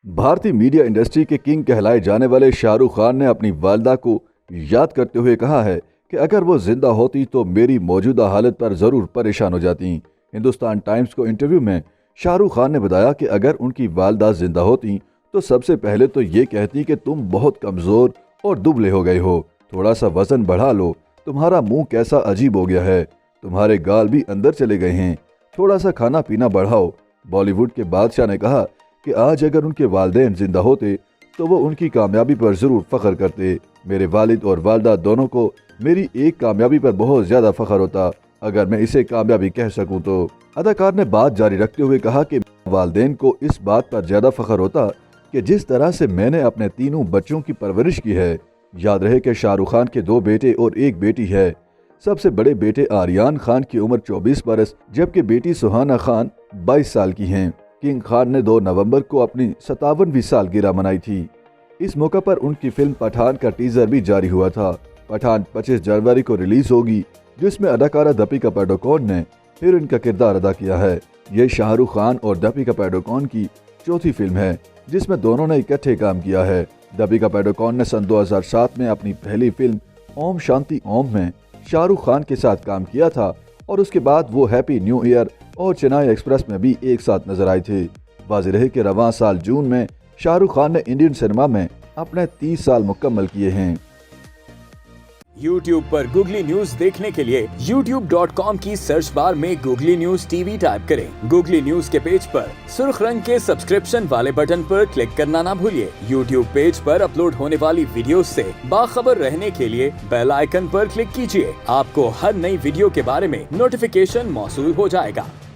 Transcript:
भारतीय media industry के king कहलाए जाने वाले शाहरुख खान ने अपनी वालिदा को याद करते हुए कहा है कि अगर वो जिंदा होती तो मेरी मौजूदा हालत पर ज़रूर परेशान हो जाती। हिंदुस्तान टाइम्स को इंटरव्यू में शाहरुख खान ने बताया कि अगर उनकी वालिदा जिंदा होती तो सबसे पहले तो ये कहती कि तुम बहुत कमज़ोर और दुबले हो गए हो, थोड़ा सा वज़न बढ़ा लो, तुम्हारा मुंह कैसा अजीब हो गया है, तुम्हारे गाल भी अंदर चले गए हैं, थोड़ा सा खाना पीना बढ़ाओ। बॉलीवुड के बादशाह ने कहा कि आज अगर उनके वालिदैन जिंदा होते तो वो उनकी कामयाबी पर ज़रूर फ़ख्र करते। मेरे वालिद और वालिदा दोनों को मेरी एक कामयाबी पर बहुत ज़्यादा फ़ख्र होता, अगर मैं इसे कामयाबी कह सकूं तो। अदाकार ने बात जारी रखते हुए कहा कि वालिदैन को इस बात पर ज़्यादा फ़ख्र होता कि जिस तरह से मैंने अपने तीनों बच्चों की परवरिश की है। याद रहे कि शाहरुख खान के 2 बेटे और 1 बेटी है। सबसे बड़े बेटे आर्यन खान की उम्र 24 बरस जबकि बेटी सुहाना खान 22 साल की हैं। किंग खान ने 2 नवंबर को अपनी 57वीं सालगिरह मनाई थी। इस मौका पर उनकी फिल्म पठान का टीजर भी जारी हुआ था। पठान 25 जनवरी को रिलीज होगी, जिसमें अदाकारा दीपिका पादुकोण ने हीरोइन का किरदार अदा किया है। ये शाहरुख खान और दीपिका पादुकोण की चौथी फिल्म है जिसमें दोनों ने इकट्ठे काम किया है। दीपिका पादुकोण ने सन 2007 में अपनी पहली फिल्म ओम शांति ओम में शाहरुख खान के साथ काम किया था और उसके बाद वो हैप्पी न्यू ईयर और चेन्नई एक्सप्रेस में भी एक साथ नजर आए थे। वाज़ेह रहे कि रवां साल जून में शाहरुख खान ने इंडियन सिनेमा में अपने 30 साल मुकम्मल किए हैं। YouTube पर गूगली न्यूज देखने के लिए youtube.com की सर्च बार में गूगली न्यूज टीवी टाइप करें। गूगली न्यूज के पेज पर सुर्ख रंग के सब्सक्रिप्शन वाले बटन पर क्लिक करना ना भूलिए। YouTube पेज पर अपलोड होने वाली वीडियोस से बाखबर रहने के लिए बेल आइकन पर क्लिक कीजिए। आपको हर नई वीडियो के बारे में नोटिफिकेशन मौसूल हो जाएगा।